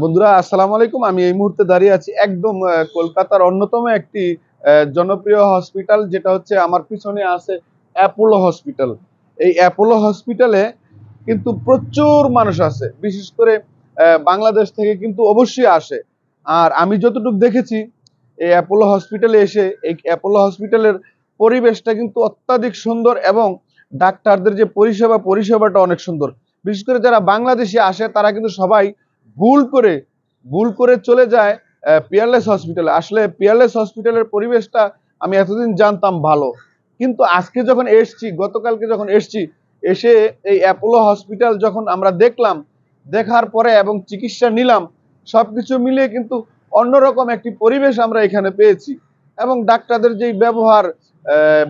বন্ধুরা আসসালামু আলাইকুম। আমি এই মুহূর্তে দাঁড়িয়ে আছি একদম কলকাতার অন্যতম একটি জনপ্রিয় হসপিটাল, যেটা হচ্ছে আমার পিছনে আছে অ্যাপোলো হসপিটাল। এই অ্যাপোলো হসপিটালে কিন্তু প্রচুর মানুষ আছে, বিশেষ করে বাংলাদেশ থেকে কিন্তু অবশ্যই আসে। আর আমি যতটুকু দেখেছি এই অ্যাপোলো হসপিটালে এসে, এই অ্যাপোলো হসপিটালের পরিবেশটা কিন্তু অত্যাধিক সুন্দর এবং ডাক্তারদের যে পরিষেবাটা অনেক সুন্দর। বিশেষ করে যারা বাংলাদেশে আসে তারা কিন্তু সবাই ভুল করে ভুল করে চলে যায় পিয়ারলেস হসপিটালে। আসলে পিয়ারলেস হসপিটালের পরিবেশটা আমি এতদিন জানতাম ভালো, কিন্তু আজকে যখন এসছি, গতকালকে যখন এসছি, এসে এই অ্যাপোলো হসপিটাল যখন আমরা দেখলাম, দেখার পরে এবং চিকিৎসা নিলাম, সবকিছু মিলিয়ে কিন্তু অন্যরকম একটি পরিবেশ আমরা এখানে পেয়েছি। এবং ডাক্তারদের যেই ব্যবহার,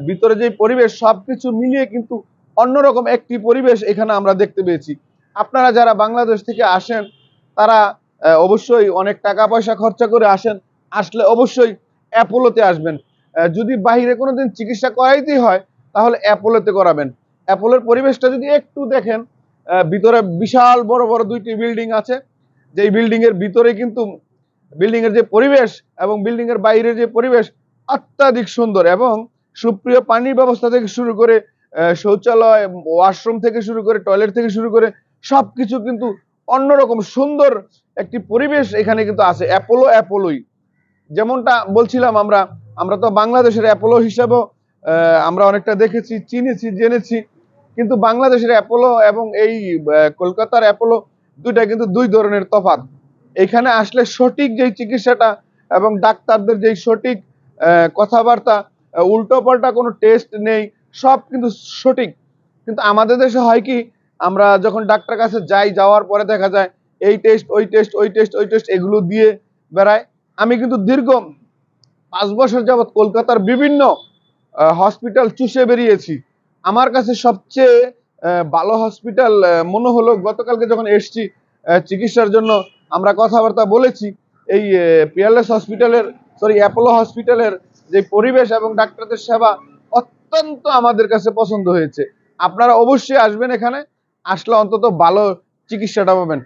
ভিতরে যেই পরিবেশ, সবকিছু মিলিয়ে কিন্তু অন্যরকম একটি পরিবেশ এখানে আমরা দেখতে পেয়েছি। আপনারা যারা বাংলাদেশ থেকে আসেন তারা অবশ্যই অনেক টাকা পয়সা খরচা করে আসেন, আসলে অবশ্যই অ্যাপোলোতে আসবেন। যদি বাহিরে কোনোদিন চিকিৎসা করাইতেই হয় তাহলে অ্যাপোলোতে করাবেন। অ্যাপোলোর পরিবেশটা যদি একটু দেখেন, ভিতরে বিশাল বড় বড় দুইটি বিল্ডিং আছে, যেই বিল্ডিং এর ভিতরে কিন্তু বিল্ডিং এর যে পরিবেশ এবং বিল্ডিং এর বাইরে যে পরিবেশ অত্যাধিক সুন্দর। এবং সুপ্রিয় পানির ব্যবস্থা থেকে শুরু করে শৌচালয়, ওয়াশরুম থেকে শুরু করে, টয়লেট থেকে শুরু করে সবকিছু কিন্তু অন্যরকম সুন্দর একটি পরিবেশ এখানে কিন্তু আছে। অ্যাপোলোই যেমনটা বলছিলাম, আমরা আমরা তো বাংলাদেশের অ্যাপোলো হিসাবেও আমরা অনেকটা দেখেছি, চিনেছি, জেনেছি। কিন্তু বাংলাদেশের অ্যাপোলো এবং এই কলকাতার অ্যাপোলো দুইটা কিন্তু দুই ধরনের তফাৎ। এখানে আসলে সঠিক যেই চিকিৎসাটা এবং ডাক্তারদের যেই সঠিক কথাবার্তা, উল্টো পাল্টা কোনো টেস্ট নেই, সব কিন্তু সঠিক। কিন্তু আমাদের দেশে হয় কি, আমরা যখন ডাক্তার কাছে যাই, যাওয়ার পরে দেখা যায় এই টেস্ট, ওই টেস্ট, ওই টেস্ট, ওই টেস্ট এগুলো দিয়ে বেড়ায়। আমি কিন্তু দীর্ঘ 5 বছর যাবৎ কলকাতার বিভিন্ন হসপিটাল চুষে বেরিয়েছি। আমার কাছে সবচেয়ে ভালো হসপিটাল মনে হলো, গতকালকে যখন এসছি চিকিৎসার জন্য, আমরা কথাবার্তা বলেছি, এই পিয়ারলেস হসপিটালের, সরি অ্যাপোলো হসপিটালের যে পরিবেশ এবং ডাক্তারদের সেবা অত্যন্ত আমাদের কাছে পছন্দ হয়েছে। আপনারা অবশ্যই আসবেন, এখানে আসলে অন্তত ভালো চিকিৎসাটা পাবেন।